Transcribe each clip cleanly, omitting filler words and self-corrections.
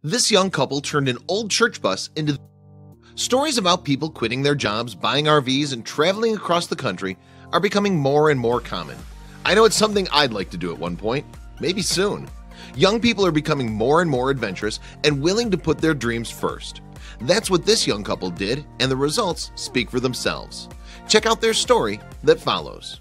This young couple turned an old church bus into stories about people quitting their jobs, buying RVs, and traveling across the country are becoming more and more common. I know it's something I'd like to do at one point, maybe soon. Young people are becoming more and more adventurous and willing to put their dreams first. That's what this young couple did, and the results speak for themselves. Check out their story that follows.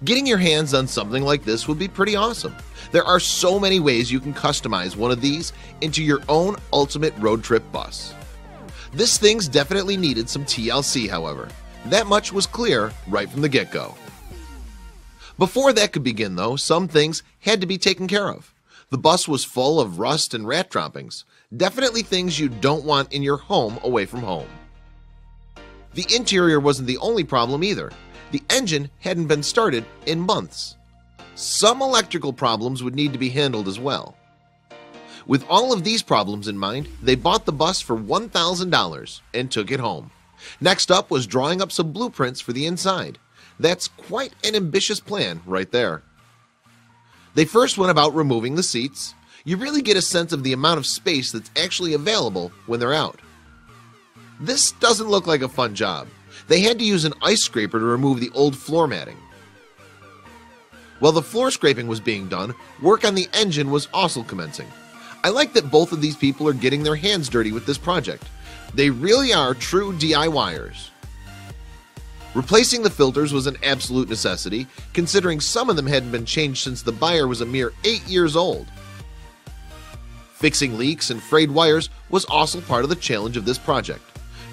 Getting your hands on something like this would be pretty awesome. There are so many ways you can customize one of these into your own ultimate road trip bus. This thing's definitely needed some TLC, however. That much was clear right from the get-go. Before that could begin, though, some things had to be taken care of. The bus was full of rust and rat droppings, definitely things you don't want in your home away from home. The interior wasn't the only problem either. The engine hadn't been started in months. Some electrical problems would need to be handled as well. With all of these problems in mind, they bought the bus for $1,000 and took it home. Next up was drawing up some blueprints for the inside. That's quite an ambitious plan right there. They first went about removing the seats. You really get a sense of the amount of space that's actually available when they're out. This doesn't look like a fun job. They had to use an ice scraper to remove the old floor matting. While the floor scraping was being done, work on the engine was also commencing. I like that both of these people are getting their hands dirty with this project. They really are true DIYers. Replacing the filters was an absolute necessity, considering some of them hadn't been changed since the buyer was a mere 8 years old. Fixing leaks and frayed wires was also part of the challenge of this project.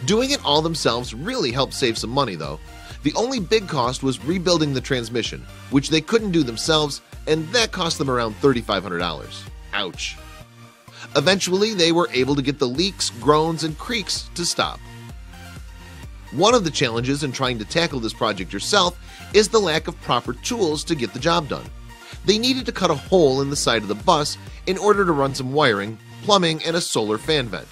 Doing it all themselves really helped save some money, though. The only big cost was rebuilding the transmission, which they couldn't do themselves, and that cost them around $3,500. Ouch. Eventually, they were able to get the leaks, groans, and creaks to stop. One of the challenges in trying to tackle this project yourself is the lack of proper tools to get the job done. They needed to cut a hole in the side of the bus in order to run some wiring, plumbing, and a solar fan vent.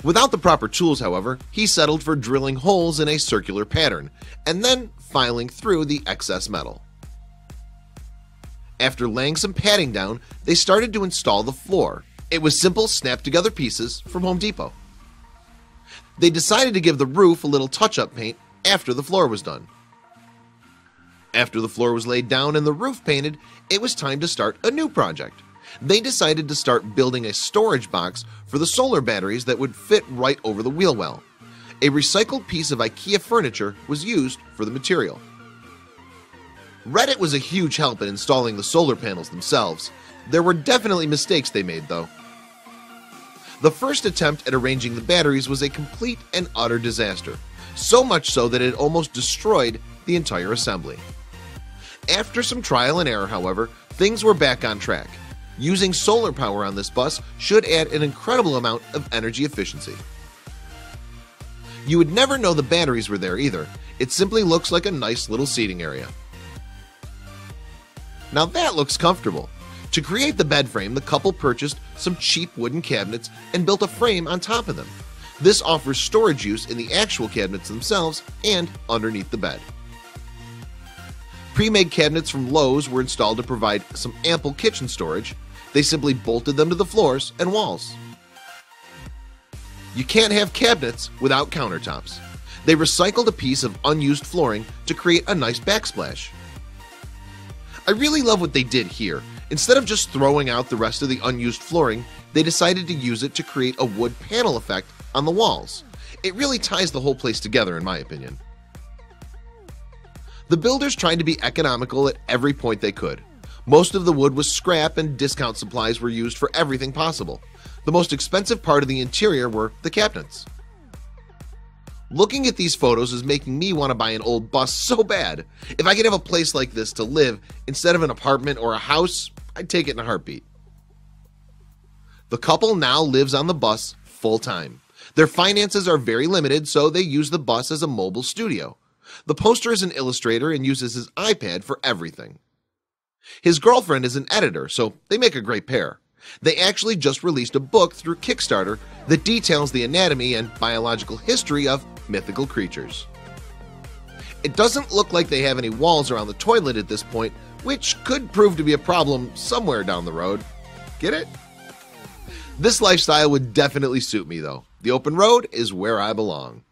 Without the proper tools, however, he settled for drilling holes in a circular pattern and then filing through the excess metal. After laying some padding down, they started to install the floor. It was simple, snap-together pieces from Home Depot. They decided to give the roof a little touch-up paint after the floor was done. After the floor was laid down and the roof painted, it was time to start a new project. They decided to start building a storage box for the solar batteries that would fit right over the wheel well. A recycled piece of IKEA furniture was used for the material. Reddit was a huge help in installing the solar panels themselves. There were definitely mistakes they made, though. The first attempt at arranging the batteries was a complete and utter disaster, so much so that it almost destroyed the entire assembly. After some trial and error, however, things were back on track. Using solar power on this bus should add an incredible amount of energy efficiency. You would never know the batteries were there either. It simply looks like a nice little seating area. Now that looks comfortable. To create the bed frame, the couple purchased some cheap wooden cabinets and built a frame on top of them. This offers storage use in the actual cabinets themselves and underneath the bed. Pre-made cabinets from Lowe's were installed to provide some ample kitchen storage. They simply bolted them to the floors and walls. You can't have cabinets without countertops. They recycled a piece of unused flooring to create a nice backsplash. I really love what they did here. Instead of just throwing out the rest of the unused flooring, they decided to use it to create a wood panel effect on the walls. It really ties the whole place together, in my opinion. The builders tried to be economical at every point they could. Most of the wood was scrap and discount supplies were used for everything possible. The most expensive part of the interior were the cabinets. Looking at these photos is making me want to buy an old bus so bad. If I could have a place like this to live instead of an apartment or a house, I'd take it in a heartbeat. The couple now lives on the bus full-time. Their finances are very limited, so they use the bus as a mobile studio. The poster is an illustrator and uses his iPad for everything. His girlfriend is an editor, so they make a great pair. They actually just released a book through Kickstarter that details the anatomy and biological history of mythical creatures. It doesn't look like they have any walls around the toilet at this point, which could prove to be a problem somewhere down the road. Get it? This lifestyle would definitely suit me though. The open road is where I belong.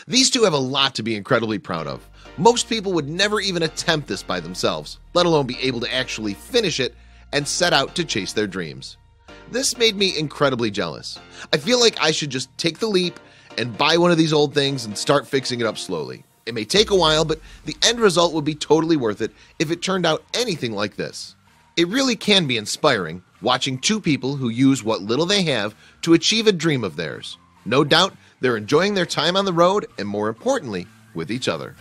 These two have a lot to be incredibly proud of. Most people would never even attempt this by themselves, let alone be able to actually finish it and set out to chase their dreams. This made me incredibly jealous. I feel like I should just take the leap and buy one of these old things and start fixing it up slowly. It may take a while, but the end result would be totally worth it if it turned out anything like this. It really can be inspiring watching two people who use what little they have to achieve a dream of theirs. No doubt they're enjoying their time on the road and, more importantly, with each other.